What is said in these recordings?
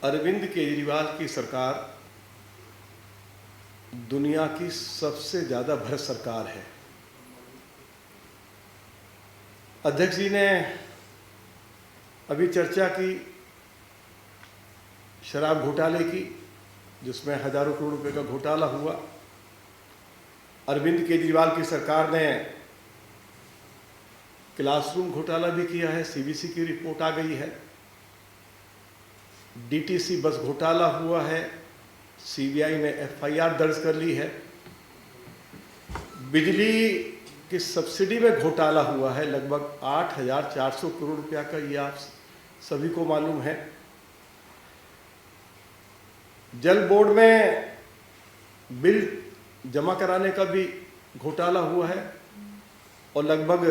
अरविंद केजरीवाल की सरकार दुनिया की सबसे ज़्यादा भ्रष्ट सरकार है। अध्यक्ष जी ने अभी चर्चा की शराब घोटाले की, जिसमें हजारों करोड़ रुपए का घोटाला हुआ। अरविंद केजरीवाल की सरकार ने क्लासरूम घोटाला भी किया है, सीबीसी की रिपोर्ट आ गई है। डीटीसी बस घोटाला हुआ है, सीबीआई ने एफआईआर दर्ज कर ली है। बिजली की सब्सिडी में घोटाला हुआ है, लगभग 8,400 करोड़ रुपया का, ये आप सभी को मालूम है। जल बोर्ड में बिल जमा कराने का भी घोटाला हुआ है और लगभग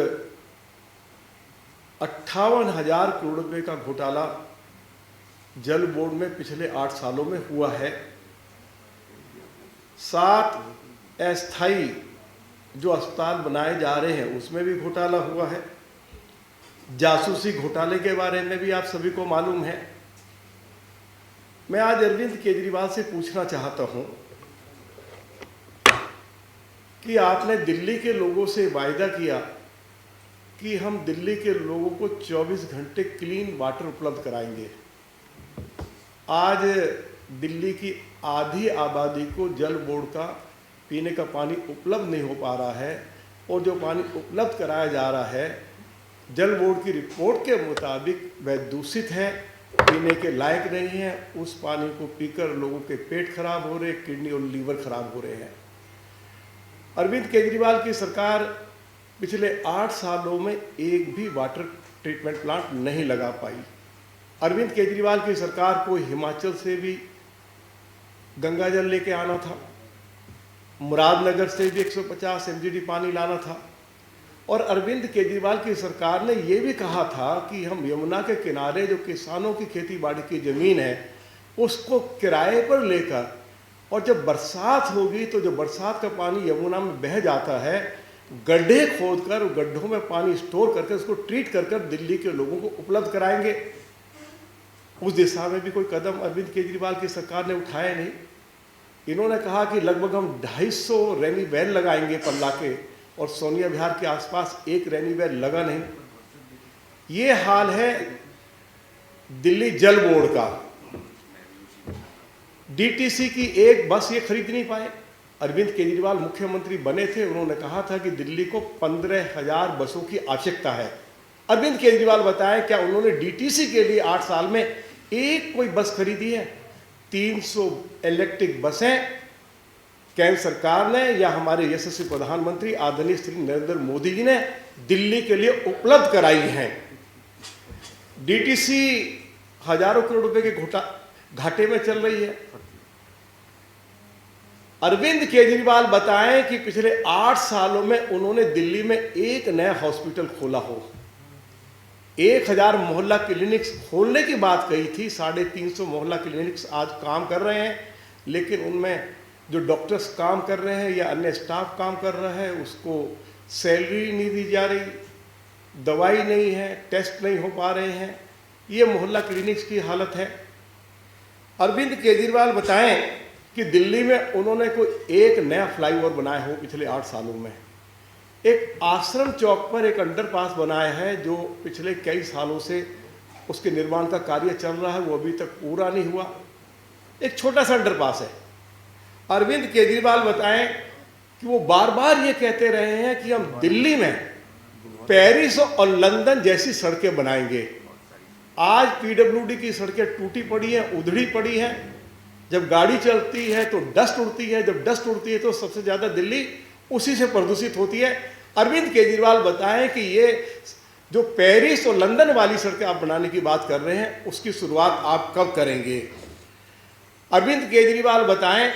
58,000 करोड़ रुपए का घोटाला जल बोर्ड में पिछले 8 सालों में हुआ है। 7 अस्थायी जो अस्पताल बनाए जा रहे हैं उसमें भी घोटाला हुआ है। जासूसी घोटाले के बारे में भी आप सभी को मालूम है। मैं आज अरविंद केजरीवाल से पूछना चाहता हूं कि आपने दिल्ली के लोगों से वायदा किया कि हम दिल्ली के लोगों को 24 घंटे क्लीन वाटर उपलब्ध कराएंगे। आज दिल्ली की आधी आबादी को जल बोर्ड का पीने का पानी उपलब्ध नहीं हो पा रहा है और जो पानी उपलब्ध कराया जा रहा है जल बोर्ड की रिपोर्ट के मुताबिक वह दूषित है, पीने के लायक नहीं है। उस पानी को पीकर लोगों के पेट खराब हो रहे, किडनी और लीवर खराब हो रहे हैं। अरविंद केजरीवाल की सरकार पिछले 8 सालों में एक भी वाटर ट्रीटमेंट प्लांट नहीं लगा पाई। अरविंद केजरीवाल की सरकार को हिमाचल से भी गंगा जल लेके आना था, मुरादनगर से भी 150 एमजीडी पानी लाना था और अरविंद केजरीवाल की सरकार ने यह भी कहा था कि हम यमुना के किनारे जो किसानों की खेती बाड़ी की ज़मीन है उसको किराए पर लेकर, और जब बरसात होगी तो जो बरसात का पानी यमुना में बह जाता है, गड्ढे खोदकर गड्ढों में पानी स्टोर करके उसको ट्रीट कर कर दिल्ली के लोगों को उपलब्ध कराएंगे। उस दिशा में भी कोई कदम अरविंद केजरीवाल की सरकार ने उठाया नहीं। इन्होंने कहा कि लगभग हम 250 रेनी वेल लगाएंगे पल्ला के, और सोनिया विहार के आसपास एक रेनी वेल लगा नहीं। ये हाल है दिल्ली जल बोर्ड का। डीटीसी की एक बस ये खरीद नहीं पाए। अरविंद केजरीवाल मुख्यमंत्री बने थे, उन्होंने कहा था कि दिल्ली को 15,000 बसों की आवश्यकता है। अरविंद केजरीवाल बताएं क्या उन्होंने डीटीसी के लिए 8 साल में एक कोई बस खरीदी है? 300 इलेक्ट्रिक बसें केंद्र सरकार ने या हमारे यशस्वी प्रधानमंत्री आदरणीय श्री नरेंद्र मोदी जी ने दिल्ली के लिए उपलब्ध कराई हैं। डीटीसी हजारों करोड़ रुपए के घाटे में चल रही है। अरविंद केजरीवाल बताएं कि पिछले 8 सालों में उन्होंने दिल्ली में एक नया हॉस्पिटल खोला हो। 1000 मोहल्ला क्लिनिक्स खोलने की बात कही थी। 350 मोहल्ला क्लिनिक्स आज काम कर रहे हैं, लेकिन उनमें जो डॉक्टर्स काम कर रहे हैं या अन्य स्टाफ काम कर रहा है उसको सैलरी नहीं दी जा रही, दवाई नहीं है, टेस्ट नहीं हो पा रहे हैं। ये मोहल्ला क्लिनिक्स की हालत है। अरविंद केजरीवाल बताएं कि दिल्ली में उन्होंने कोई एक नया फ्लाईओवर बनाया हो पिछले 8 सालों में। एक आश्रम चौक पर एक अंडरपास बनाया है जो पिछले कई सालों से उसके निर्माण का कार्य चल रहा है, वो अभी तक पूरा नहीं हुआ। एक छोटा सा अंडरपास है। अरविंद केजरीवाल बताएं कि वो बार बार ये कहते रहे हैं कि हम दिल्ली में पेरिस और लंदन जैसी सड़कें बनाएंगे। आज पीडब्ल्यूडी की सड़कें टूटी पड़ी हैं, उधड़ी पड़ी हैं। जब गाड़ी चलती है तो डस्ट उड़ती है, जब डस्ट उड़ती है तो सबसे ज़्यादा दिल्ली उसी से प्रदूषित होती है। अरविंद केजरीवाल बताएं कि ये जो पेरिस और लंदन वाली सड़कें आप बनाने की बात कर रहे हैं उसकी शुरुआत आप कब करेंगे? अरविंद केजरीवाल बताएं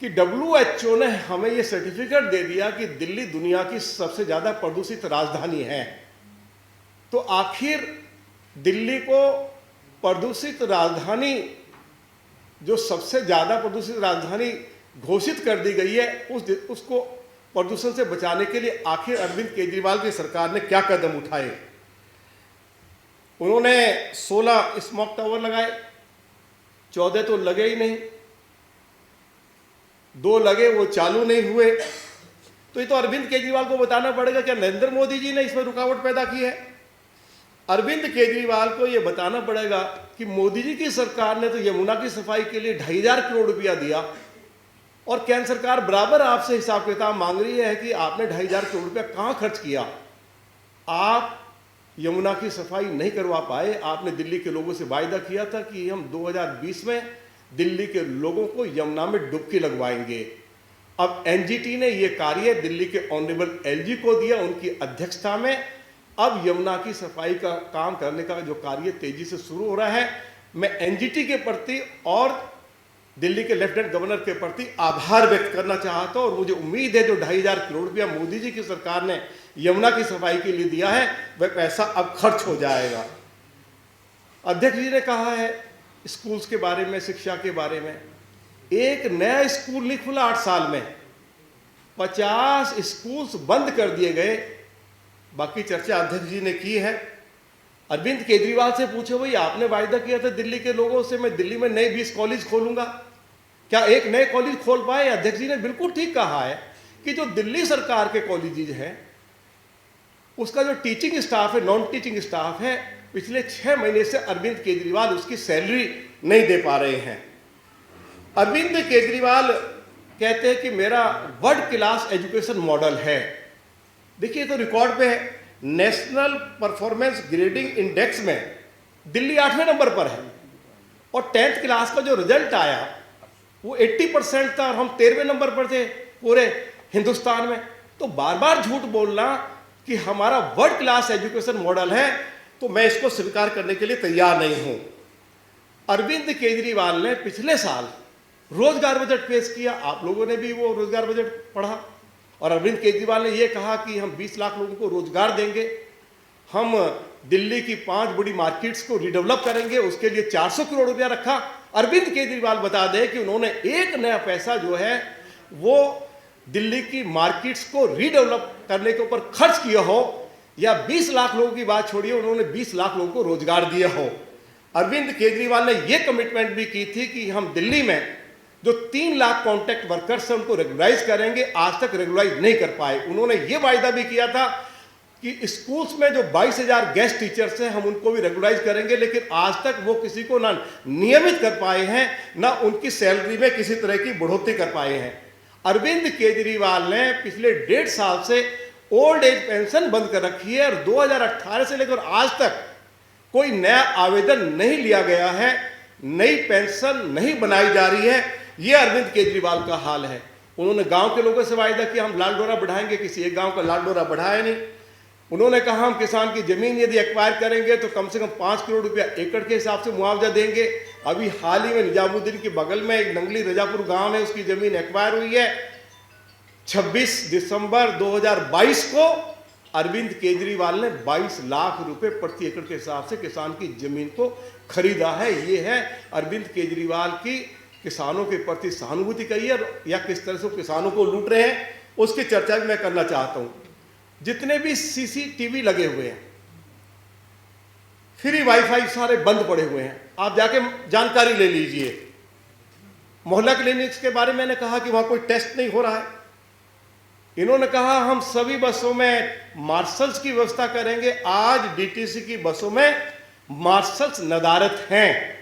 कि WHO ने हमें ये सर्टिफिकेट दे दिया कि दिल्ली दुनिया की सबसे ज़्यादा प्रदूषित राजधानी है, तो आखिर दिल्ली को प्रदूषित राजधानी, जो सबसे ज़्यादा प्रदूषित राजधानी घोषित कर दी गई है, उसको प्रदूषण से बचाने के लिए आखिर अरविंद केजरीवाल की सरकार ने क्या कदम उठाए? उन्होंने 16 स्मोक टावर लगाए, 14 तो लगे ही नहीं, 2 लगे वो चालू नहीं हुए। तो ये तो अरविंद केजरीवाल को बताना पड़ेगा क्या नरेंद्र मोदी जी ने इसमें रुकावट पैदा की है? अरविंद केजरीवाल को यह बताना पड़ेगा कि मोदी जी की सरकार ने तो यमुना की सफाई के लिए 2,500 करोड़ रुपया दिया और केंद्र सरकार बराबर आपसे हिसाब किताब मांग रही है कि आपने 2,500 करोड़ रुपया कहां खर्च किया। आप यमुना की सफाई नहीं करवा पाए। आपने दिल्ली के लोगों से वायदा किया था कि हम 2020 में दिल्ली के लोगों को यमुना में डुबकी लगवाएंगे। अब एनजीटी ने यह कार्य दिल्ली के ऑनरेबल एलजी को दिया, उनकी अध्यक्षता में। अब यमुना की सफाई का काम करने का जो कार्य तेजी से शुरू हो रहा है। मैं एनजीटी के प्रति और दिल्ली के लेफ्टिनेंट गवर्नर के प्रति आभार व्यक्त करना चाहता हूं और मुझे उम्मीद है जो 2,500 करोड़ रुपया मोदी जी की सरकार ने यमुना की सफाई के लिए दिया है वह पैसा अब खर्च हो जाएगा। अध्यक्ष जी ने कहा है स्कूल्स के बारे में, शिक्षा के बारे में। एक नया स्कूल नहीं खुला 8 साल में, 50 स्कूल्स बंद कर दिए गए। बाकी चर्चा अध्यक्ष जी ने की है। अरविंद केजरीवाल से पूछे, भाई आपने वायदा किया था दिल्ली के लोगों से मैं दिल्ली में नए 20 कॉलेज खोलूंगा, क्या एक नए कॉलेज खोल पाए? अध्यक्ष जी ने बिल्कुल ठीक कहा है कि जो दिल्ली सरकार के कॉलेजेस हैं उसका जो टीचिंग स्टाफ है, नॉन टीचिंग स्टाफ है, पिछले 6 महीने से अरविंद केजरीवाल उसकी सैलरी नहीं दे पा रहे हैं। अरविंद केजरीवाल कहते हैं कि मेरा वर्ल्ड क्लास एजुकेशन मॉडल है। देखिए तो रिकॉर्ड पे है, नेशनल परफॉर्मेंस ग्रेडिंग इंडेक्स में दिल्ली 8वें नंबर पर है और 10th क्लास का जो रिजल्ट आया वो 80% था और हम 13वें नंबर पर थे पूरे हिंदुस्तान में। तो बार बार झूठ बोलना कि हमारा वर्ल्ड क्लास एजुकेशन मॉडल है, तो मैं इसको स्वीकार करने के लिए तैयार नहीं हूं। अरविंद केजरीवाल ने पिछले साल रोजगार बजट पेश किया, आप लोगों ने भी वो रोजगार बजट पढ़ा और अरविंद केजरीवाल ने यह कहा कि हम 20 लाख लोगों को रोजगार देंगे, हम दिल्ली की 5 बड़ी मार्केट्स को रिडेवलप करेंगे, उसके लिए 400 करोड़ रुपया रखा। अरविंद केजरीवाल बता दें कि उन्होंने एक नया पैसा जो है वो दिल्ली की मार्केट्स को रीडेवलप करने के ऊपर खर्च किया हो या 20 लाख लोगों की बात छोड़िए, उन्होंने 20 लाख लोगों को रोजगार दिया हो। अरविंद केजरीवाल ने यह कमिटमेंट भी की थी कि हम दिल्ली में जो 3 लाख कॉन्ट्रैक्ट वर्कर्स हैं उनको रेगुलराइज करेंगे, आज तक रेगुलराइज नहीं कर पाए। उन्होंने ये वायदा भी किया था कि स्कूल्स में जो 22,000 गेस्ट टीचर्स हैं हम उनको भी रेगुलराइज करेंगे, लेकिन आज तक वो किसी को ना नियमित कर पाए हैं, ना उनकी सैलरी में किसी तरह की बढ़ोतरी कर पाए हैं। अरविंद केजरीवाल ने पिछले 1.5 साल से ओल्ड एज पेंशन बंद कर रखी है और 2018 से लेकर आज तक कोई नया आवेदन नहीं लिया गया है, नई पेंशन नहीं बनाई जा रही है। यह अरविंद केजरीवाल का हाल है। उन्होंने गांव के लोगों से वायदा किया हम लाल डोरा बढ़ाएंगे, किसी एक गांव का लाल डोरा बढ़ाया नहीं। उन्होंने कहा हम किसान की जमीन यदि एक्वायर करेंगे तो कम से कम 5 करोड़ रुपया एकड़ के हिसाब से मुआवजा देंगे। अभी हाल ही में निजामुद्दीन के बगल में एक नंगली रजापुर गांव है, उसकी जमीन एक्वायर हुई है। 26 दिसंबर 2022 को अरविंद केजरीवाल ने 22 लाख रुपए प्रति एकड़ के हिसाब से किसान की जमीन को खरीदा है। ये है अरविंद केजरीवाल की किसानों के प्रति सहानुभूति कही है या किस तरह से किसानों को लूट रहे हैं, उसकी चर्चा भी मैं करना चाहता हूं। जितने भी सीसीटीवी लगे हुए हैं, फ्री वाईफाई सारे बंद पड़े हुए हैं, आप जाके जानकारी ले लीजिए। मोहल्ला क्लिनिक्स के बारे में मैंने कहा कि वहां कोई टेस्ट नहीं हो रहा है। इन्होंने कहा हम सभी बसों में मार्शल्स की व्यवस्था करेंगे। आज डीटीसी की बसों में मार्शल्स नदारत हैं।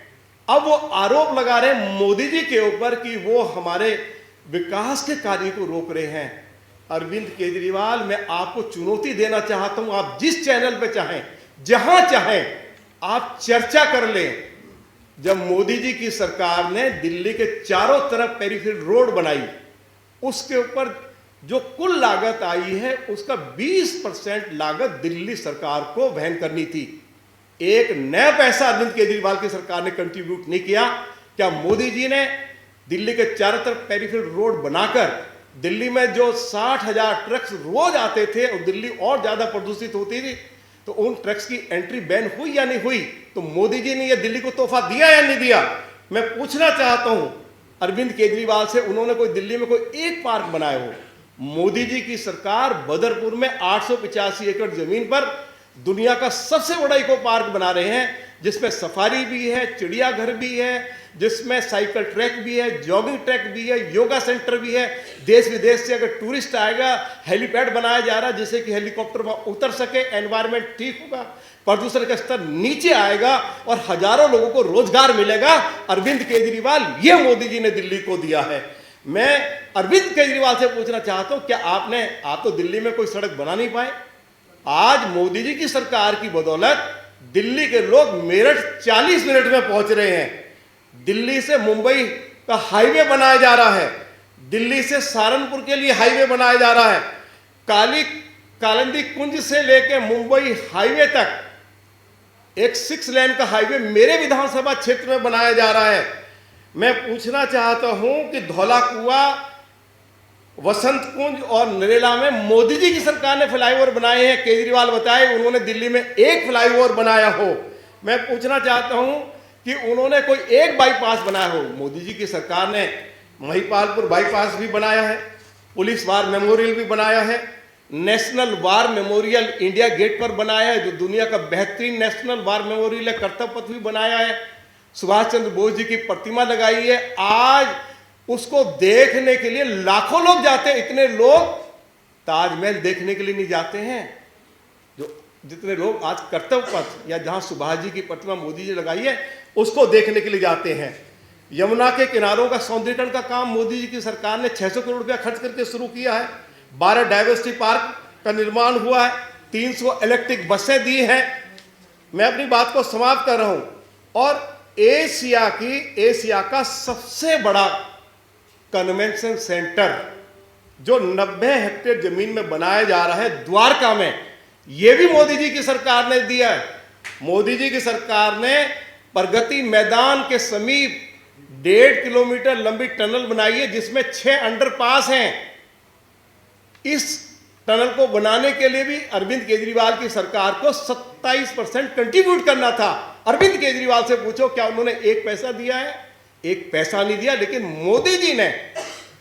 अब वो आरोप लगा रहे हैं मोदी जी के ऊपर कि वो हमारे विकास के कार्य को रोक रहे हैं। अरविंद केजरीवाल, मैं आपको चुनौती देना चाहता हूं, आप जिस चैनल पे चाहें, जहां चाहें, आप चर्चा कर लें। जब मोदी जी की सरकार ने दिल्ली के चारों तरफ पेरिफेरल रोड बनाई, उसके ऊपर जो कुल लागत आई है उसका 20% लागत दिल्ली सरकार को वहन करनी थी। एक नया पैसा अरविंद केजरीवाल की सरकार ने कंट्रीब्यूट नहीं किया। क्या मोदी जी ने दिल्ली के चारों तरफ पेरिफेरल रोड बनाकर दिल्ली में जो 60,000 ट्रक्स रोज आते थे और दिल्ली और ज्यादा प्रदूषित होती थी, तो उन ट्रक्स की एंट्री बैन हुई या नहीं हुई? तो मोदी जी ने यह दिल्ली को तोहफा दिया या नहीं दिया? मैं पूछना चाहता हूं अरविंद केजरीवाल से, उन्होंने कोई दिल्ली में कोई एक पार्क बनाया हो? मोदी जी की सरकार बदरपुर में 885 एकड़ जमीन पर दुनिया का सबसे बड़ा इको पार्क बना रहे हैं। जिसमें सफारी भी है, चिड़ियाघर भी है, जिसमें साइकिल ट्रैक भी है, जॉगिंग ट्रैक भी है, योगा सेंटर भी है। देश विदेश से अगर टूरिस्ट आएगा, हेलीपैड बनाया जा रहा है जिससे कि हेलीकॉप्टर वहां उतर सके, एनवायरनमेंट ठीक होगा, प्रदूषण का स्तर नीचे आएगा और हजारों लोगों को रोजगार मिलेगा। अरविंद केजरीवाल, ये मोदी जी ने दिल्ली को दिया है। मैं अरविंद केजरीवाल से पूछना चाहता हूं, क्या आप तो दिल्ली में कोई सड़क बना नहीं पाए? आज मोदी जी की सरकार की बदौलत दिल्ली के लोग मेरठ 40 मिनट में पहुंच रहे हैं। दिल्ली से मुंबई का हाईवे बनाया जा रहा है, दिल्ली से सहारनपुर के लिए हाईवे बनाया जा रहा है, कालिंदी कुंज से लेकर मुंबई हाईवे तक एक 6 लेन का हाईवे मेरे विधानसभा क्षेत्र में बनाया जा रहा है। मैं पूछना चाहता हूं कि धौला कुआं, वसंत कुंज और नरेला में मोदी जी की सरकार ने फ्लाईओवर बनाए हैं। केजरीवाल बताए उन्होंने दिल्ली में एक फ्लाईओवर बनाया हो। मैं पूछना चाहता हूं कि उन्होंने कोई एक बाईपास बनाया हो। मोदी जी की सरकार ने महिपालपुर बाईपास भी बनाया है, पुलिस वार मेमोरियल भी बनाया है, national war memorial India Gate पर बनाया है, जो दुनिया का बेहतरीन नेशनल वार मेमोरियल है। कर्तव्य पथ भी बनाया है, सुभाष चंद्र बोस जी की प्रतिमा लगाई है। आज उसको देखने के लिए लाखों लोग जाते हैं। इतने लोग ताजमहल देखने के लिए नहीं जाते हैं जितने लोग आज कर्तव्य पथ या जहां सुभाष जी की प्रतिमा मोदी जी लगाई है उसको देखने के लिए जाते हैं। यमुना के किनारों का सौंदर्यीकरण का काम मोदी जी की सरकार ने 600 करोड़ रुपया खर्च करके शुरू किया है। 12 डाइवर्सिटी पार्क का निर्माण हुआ है, 300 इलेक्ट्रिक बसें दी हैं। मैं अपनी बात को समाप्त कर रहा हूं। और एशिया का सबसे बड़ा कन्वेंशन सेंटर जो 90 हेक्टेयर जमीन में बनाया जा रहा है द्वारका में, यह भी मोदी जी की सरकार ने दिया है। मोदी जी की सरकार ने प्रगति मैदान के समीप 1.5 किलोमीटर लंबी टनल बनाई है जिसमें 6 अंडरपास हैं। इस टनल को बनाने के लिए भी अरविंद केजरीवाल की सरकार को 27% कंट्रीब्यूट करना था। अरविंद केजरीवाल से पूछो क्या उन्होंने एक पैसा दिया है? एक पैसा नहीं दिया। लेकिन मोदी जी ने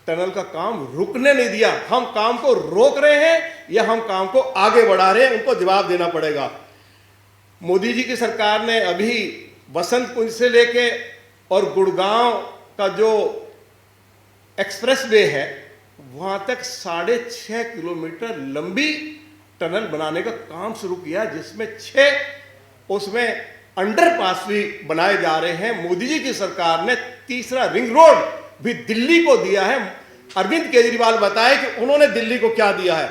टनल का काम रुकने नहीं दिया। हम काम को रोक रहे हैं या हम काम को आगे बढ़ा रहे हैं, उनको जवाब देना पड़ेगा। मोदी जी की सरकार ने अभी बसंत कुंज से लेके और गुड़गांव का जो एक्सप्रेस वे है वहां तक 6.5 किलोमीटर लंबी टनल बनाने का काम शुरू किया, जिसमें 6 उसमें अंडरपास भी बनाए जा रहे हैं। मोदी जी की सरकार ने तीसरा रिंग रोड भी दिल्ली को दिया है। अरविंद केजरीवाल बताए कि उन्होंने दिल्ली को क्या दिया है।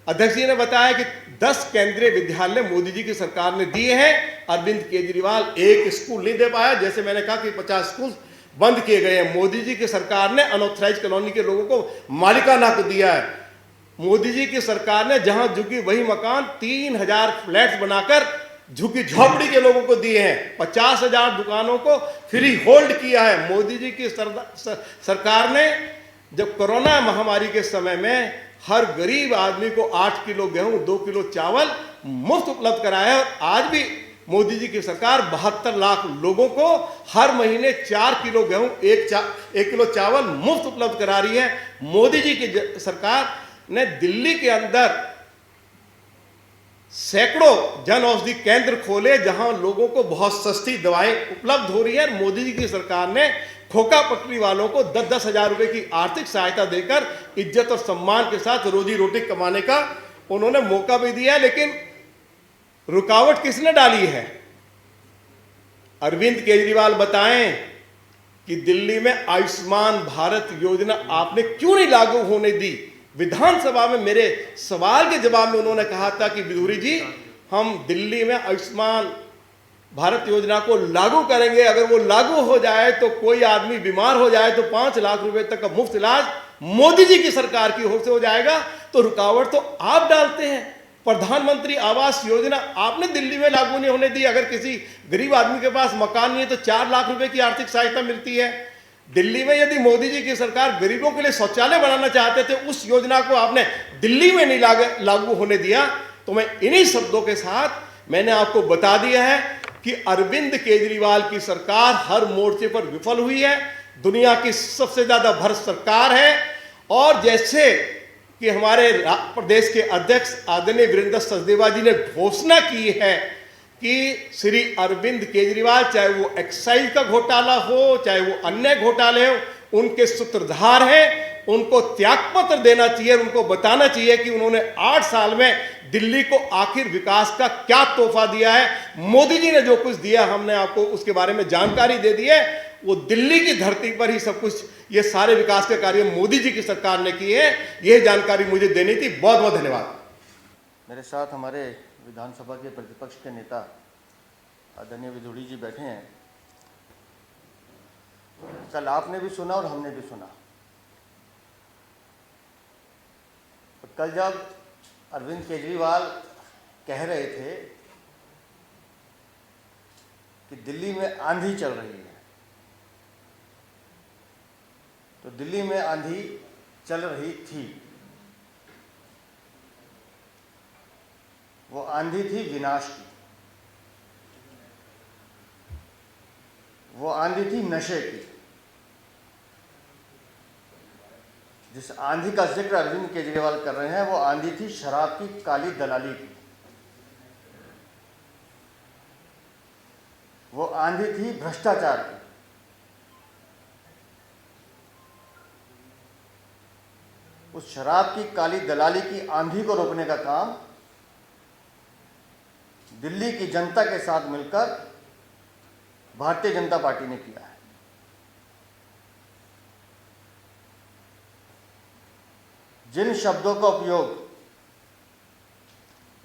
अध्यक्ष जी ने बताया कि 10 केंद्रीय विद्यालय मोदी जी की सरकार ने दिए हैं। अरविंद केजरीवाल एक स्कूल नहीं दे पाया। जैसे मैंने कहा कि 50 स्कूल बंद किए गए हैं। मोदी जी की सरकार ने अनऑथराइज कॉलोनी के लोगों को मालिकाना हक दिया है। मोदी जी की सरकार ने जहां झुकी वही मकान 3000 फ्लैट्स बनाकर झुकी झोपड़ी के लोगों को दिए हैं। 50,000 दुकानों को फ्री होल्ड किया है। मोदी जी की सरकार ने जब कोरोना महामारी के समय में हर गरीब आदमी को 8 किलो गेहूं, 2 किलो चावल मुफ्त उपलब्ध कराया है। और आज भी मोदी जी की सरकार 72 लाख लोगों को हर महीने 4 किलो गेहूं, 1 किलो चावल मुफ्त उपलब्ध करा रही है। मोदी जी की सरकार ने दिल्ली के अंदर सैकड़ों जन औषधि केंद्र खोले जहां लोगों को बहुत सस्ती दवाएं उपलब्ध हो रही है। मोदी जी की सरकार ने खोखा पटरी वालों को 10-10 हजार रुपए की आर्थिक सहायता देकर इज्जत और सम्मान के साथ रोजी रोटी कमाने का उन्होंने मौका भी दिया। लेकिन रुकावट किसने डाली है? अरविंद केजरीवाल बताएं कि दिल्ली में आयुष्मान भारत योजना आपने क्यों नहीं लागू होने दी? विधानसभा में मेरे सवाल के जवाब में उन्होंने कहा था कि बिधूरी जी, हम दिल्ली में आयुष्मान भारत योजना को लागू करेंगे। अगर वो लागू हो जाए तो कोई आदमी बीमार हो जाए तो 5 लाख रुपए तक का मुफ्त इलाज मोदी जी की सरकार की ओर से हो जाएगा। तो रुकावट तो आप डालते हैं। प्रधानमंत्री आवास योजना आपने दिल्ली में लागू नहीं होने दी। अगर किसी गरीब आदमी के पास मकान नहीं है तो 4 लाख रुपए की आर्थिक सहायता मिलती है। दिल्ली में यदि मोदी जी की सरकार गरीबों के लिए शौचालय बनाना चाहते थे, उस योजना को आपने दिल्ली में नहीं लागू होने दिया। तो मैं इन्हीं शब्दों के साथ मैंने आपको बता दिया है कि अरविंद केजरीवाल की सरकार हर मोर्चे पर विफल हुई है। दुनिया की सबसे ज्यादा भ्रष्ट सरकार है। और जैसे कि हमारे प्रदेश के अध्यक्ष आदरणीय वीरेंद्र सचदेवा जी ने घोषणा की है कि श्री अरविंद केजरीवाल, चाहे वो एक्साइज का घोटाला हो, चाहे वो अन्य घोटाले हो, उनके सूत्रधार हैं। उनको त्यागपत्र देना चाहिए, उनको बताना चाहिए कि उन्होंने 8 साल में दिल्ली को आखिर विकास का क्या तोहफा दिया है। मोदी जी ने जो कुछ दिया, हमने आपको उसके बारे में जानकारी दे दी है। वो दिल्ली की धरती पर ही सब कुछ, ये सारे विकास के कार्य मोदी जी की सरकार ने किए हैं। यह जानकारी मुझे देनी थी। बहुत बहुत धन्यवाद। मेरे साथ हमारे विधानसभा के प्रतिपक्ष के नेता आदरणीय विधुड़ी जी बैठे हैं। कल आपने भी सुना और हमने भी सुना। तो कल जब अरविंद केजरीवाल कह रहे थे कि दिल्ली में आंधी चल रही है, तो दिल्ली में आंधी चल रही थी। वो आंधी थी विनाश की, वो आंधी थी नशे की। जिस आंधी का जिक्र अरविंद केजरीवाल कर रहे हैं, वो आंधी थी शराब की काली दलाली की। वो आंधी थी भ्रष्टाचार की। उस शराब की काली दलाली की आंधी को रोकने का काम दिल्ली की जनता के साथ मिलकर भारतीय जनता पार्टी ने किया है। जिन शब्दों का उपयोग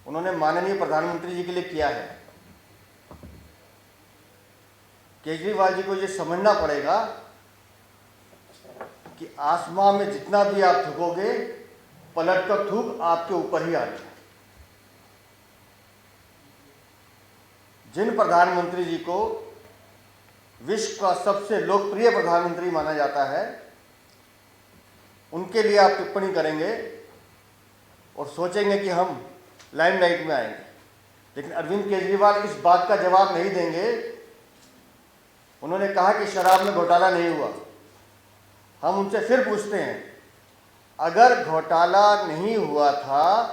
उन्होंने माननीय प्रधानमंत्री जी के लिए किया है, केजरीवाल जी को ये समझना पड़ेगा कि आसमान में जितना भी आप थूकोगे, पलट कर थूक आपके ऊपर ही आ जाए। जिन प्रधानमंत्री जी को विश्व का सबसे लोकप्रिय प्रधानमंत्री माना जाता है, उनके लिए आप टिप्पणी करेंगे और सोचेंगे कि हम लाइमलाइट में आएंगे। लेकिन अरविंद केजरीवाल इस बात का जवाब नहीं देंगे। उन्होंने कहा कि शराब में घोटाला नहीं हुआ। हम उनसे फिर पूछते हैं, अगर घोटाला नहीं हुआ था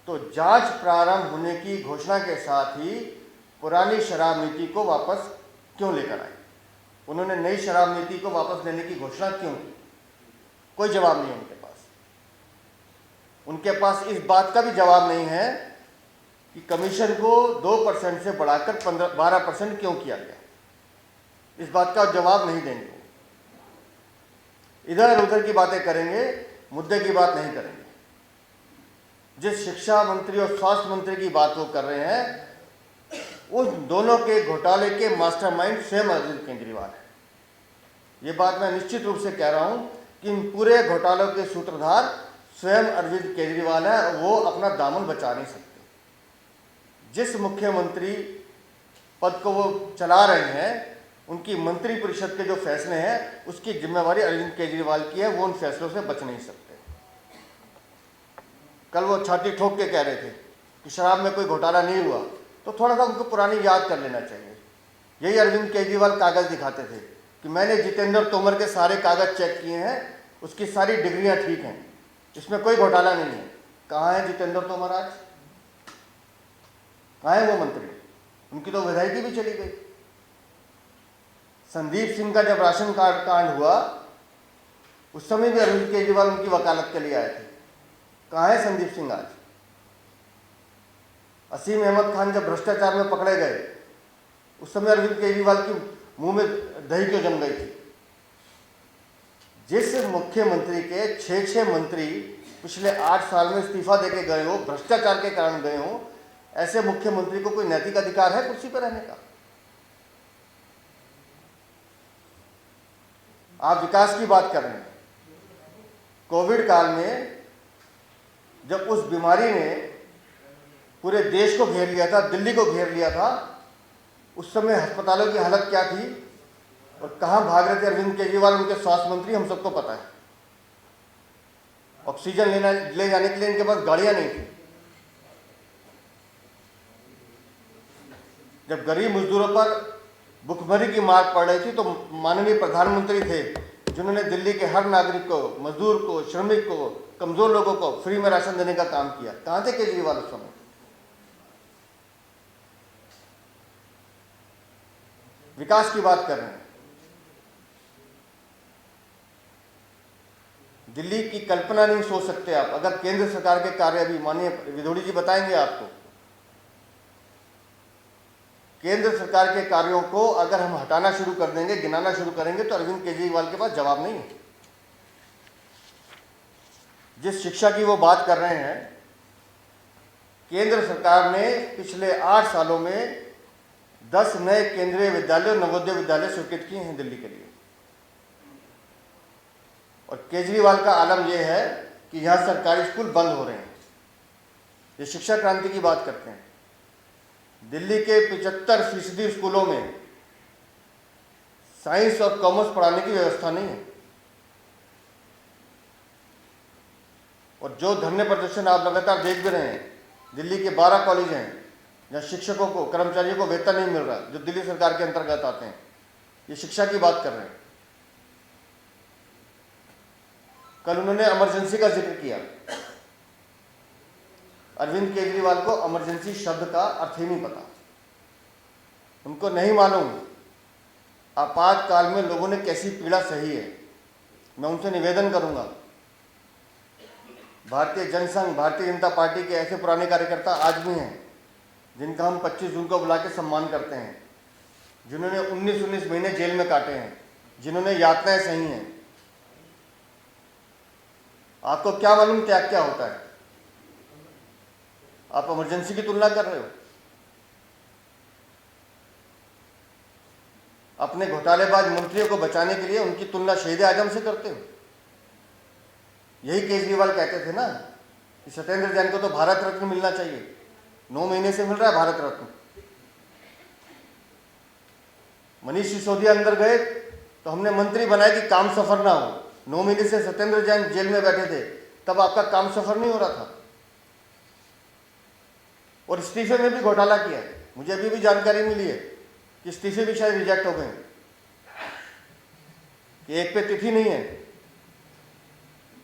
तो जांच प्रारंभ होने की घोषणा के साथ ही पुरानी शराब नीति को वापस क्यों लेकर आए? उन्होंने नई शराब नीति को वापस लेने की घोषणा क्यों की? कोई जवाब नहीं उनके पास। उनके पास इस बात का भी जवाब नहीं है कि कमीशन को 2% से बढ़ाकर 12% क्यों किया गया। इस बात का जवाब नहीं देंगे। इधर उधर की बातें करेंगे, मुद्दे की बात नहीं करेंगे। जिस शिक्षा मंत्री और स्वास्थ्य मंत्री की बात वो कर रहे हैं, उस दोनों के घोटाले के मास्टरमाइंड स्वयं अरविंद केजरीवाल है। ये बात मैं निश्चित रूप से कह रहा हूं कि इन पूरे घोटालों के सूत्रधार स्वयं अरविंद केजरीवाल है। वो अपना दामन बचा नहीं सकते। जिस मुख्यमंत्री पद को वो चला रहे हैं, उनकी मंत्रिपरिषद के जो फैसले हैं, उसकी जिम्मेवारी अरविंद केजरीवाल की है। वो उन फैसलों से बच नहीं सकते। कल वो छाती ठोक के कह रहे थे कि शराब में कोई घोटाला नहीं हुआ, तो थोड़ा सा उनको पुरानी याद कर लेना चाहिए। यही अरविंद केजरीवाल कागज दिखाते थे कि मैंने जितेंद्र तोमर के सारे कागज चेक किए हैं, उसकी सारी डिग्रियां ठीक हैं, इसमें कोई घोटाला नहीं है। कहाँ है जितेंद्र तोमर आज? कहाँ है वो मंत्री? उनकी तो विधायकी भी चली गई। संदीप सिंह का जब राशन कार्ड कांड हुआ, उस समय भी अरविंद केजरीवाल उनकी वकालत के लिए आए थे। कहाँ है संदीप सिंह आज? असीम अहमद खान जब भ्रष्टाचार में पकड़े गए, उस समय अरविंद केजरीवाल की मुंह में दही क्यों जम गई थी? जिस मुख्यमंत्री के 6 मंत्री पिछले 8 साल में इस्तीफा देके गए हो, भ्रष्टाचार के कारण गए हो, ऐसे मुख्यमंत्री को कोई नैतिक अधिकार है कुर्सी पर रहने का? आप विकास की बात कर रहे हैं। कोविड काल में जब उस बीमारी ने पूरे देश को घेर लिया था, दिल्ली को घेर लिया था, उस समय अस्पतालों की हालत क्या थी और कहां भाग रहे थे अरविंद केजरीवाल, उनके स्वास्थ्य मंत्री? हम सबको पता है। ऑक्सीजन ले जाने के लिए इनके पास गाड़ियां नहीं थी। जब गरीब मजदूरों पर भुखमरी की मार पड़ रही थी, तो माननीय प्रधानमंत्री थे जिन्होंने दिल्ली के हर नागरिक को, मजदूर को, श्रमिक को, कमजोर लोगों को फ्री में राशन देने का काम किया। कहां थे केजरीवाल उस समय? विकास की बात कर रहे हैं। दिल्ली की कल्पना नहीं सोच सकते आप। अगर केंद्र सरकार के कार्य, अभी माननीय विधोड़ी जी बताएंगे आपको, केंद्र सरकार के कार्यों को अगर हम हटाना शुरू कर देंगे, गिनाना शुरू करेंगे, तो अरविंद केजरीवाल के पास जवाब नहीं है। जिस शिक्षा की वो बात कर रहे हैं, केंद्र सरकार ने पिछले 8 सालों में 10 नए केंद्रीय विद्यालय और नवोदय विद्यालय स्वीकृत किए हैं दिल्ली के लिए। और केजरीवाल का आलम यह है कि यहां सरकारी स्कूल बंद हो रहे हैं। ये शिक्षा क्रांति की बात करते हैं। दिल्ली के 75% स्कूलों में साइंस और कॉमर्स पढ़ाने की व्यवस्था नहीं है। और जो धरने प्रदर्शन आप लगातार देख भी रहे हैं, दिल्ली के 12 कॉलेज हैं जहाँ शिक्षकों को, कर्मचारियों को वेतन नहीं मिल रहा, जो दिल्ली सरकार के अंतर्गत आते हैं। ये शिक्षा की बात कर रहे हैं। कल उन्होंने इमरजेंसी का जिक्र किया। अरविंद केजरीवाल को इमरजेंसी शब्द का अर्थ ही नहीं पता। उनको नहीं मालूम आपातकाल में लोगों ने कैसी पीड़ा सही है। मैं उनसे निवेदन करूंगा, भारतीय जनसंघ, भारतीय जनता पार्टी के ऐसे पुराने कार्यकर्ता आज भी हैं जिनका हम 25 जून को बुला के सम्मान करते हैं, जिन्होंने 19-19 महीने जेल में काटे हैं, जिन्होंने यातनाएं सही हैं। आपको क्या मालूम त्याग क्या होता है? आप इमरजेंसी की तुलना कर रहे हो। अपने घोटालेबाज मंत्रियों को बचाने के लिए उनकी तुलना शहीद आजम से करते हो। यही केजरीवाल कहते थे ना कि सत्येंद्र जैन को तो भारत रत्न मिलना चाहिए। 9 महीने से मिल रहा है भारत रत्न। मनीष सिसोदिया अंदर गए तो हमने मंत्री बनाया कि काम सफर ना हो। 9 महीने से सत्येंद्र जैन जेल में बैठे थे, तब आपका काम सफर नहीं हो रहा था। और इस्तीफे में भी घोटाला किया है। मुझे अभी भी जानकारी मिली है कि इस्तीफे भी शायद रिजेक्ट हो गए, कि एक पे तिथि नहीं है।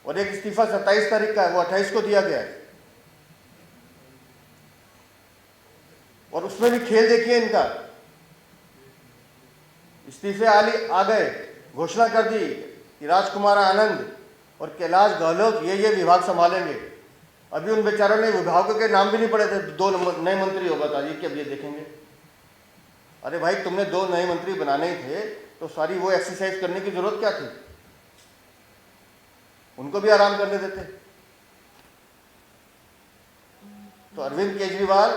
और एक इस्तीफा 27 तारीख का है, वो 28 को दिया गया है। और उसमें भी खेल देखिए इनका। इस्तीफे आ गए, घोषणा कर दी कि राजकुमार आनंद और कैलाश गहलोत ये विभाग संभालेंगे। अभी उन बेचारों ने विभागों के नाम भी नहीं पड़े थे। 2 नए मंत्री हो, बताइए कि अब ये देखेंगे। अरे भाई, तुमने 2 नए मंत्री बनाने ही थे तो सारी वो एक्सरसाइज करने की जरूरत क्या थी? उनको भी आराम करने देते। तो अरविंद केजरीवाल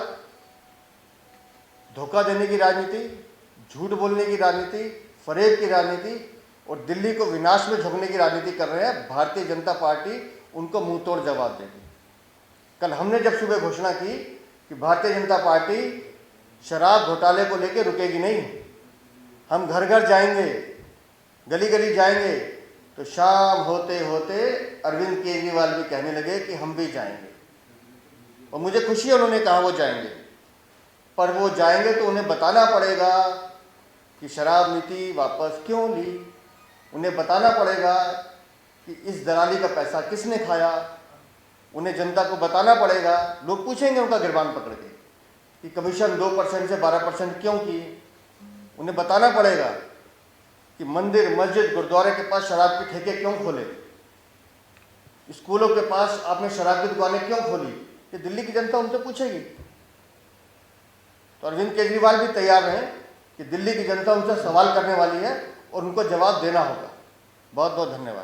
धोखा देने की राजनीति, झूठ बोलने की राजनीति, फरेब की राजनीति और दिल्ली को विनाश में झोंकने की राजनीति कर रहे हैं। भारतीय जनता पार्टी उनको मुंह तोड़ जवाब देगी। कल हमने जब सुबह घोषणा की कि भारतीय जनता पार्टी शराब घोटाले को लेकर रुकेगी नहीं, हम घर घर जाएंगे, गली गली जाएंगे, तो शाम होते होते अरविंद केजरीवाल भी कहने लगे कि हम भी जाएंगे। और मुझे खुशी है उन्होंने कहा वो जाएंगे, पर वो जाएंगे तो उन्हें बताना पड़ेगा कि शराब नीति वापस क्यों ली। उन्हें बताना पड़ेगा कि इस दलाली का पैसा किसने खाया। उन्हें जनता को बताना पड़ेगा। लोग पूछेंगे उनका गिरबान पकड़ के कि कमीशन 2% से 12% क्यों की। उन्हें बताना पड़ेगा कि मंदिर, मस्जिद, गुरुद्वारे के पास शराब के ठेके क्यों खोले, स्कूलों के पास आपने शराब की दुकानें क्यों खोली। ये दिल्ली की जनता उनसे पूछेगी। तो अरविंद केजरीवाल भी तैयार हैं कि दिल्ली की जनता उनसे सवाल करने वाली है और उनको जवाब देना होगा। बहुत बहुत धन्यवाद।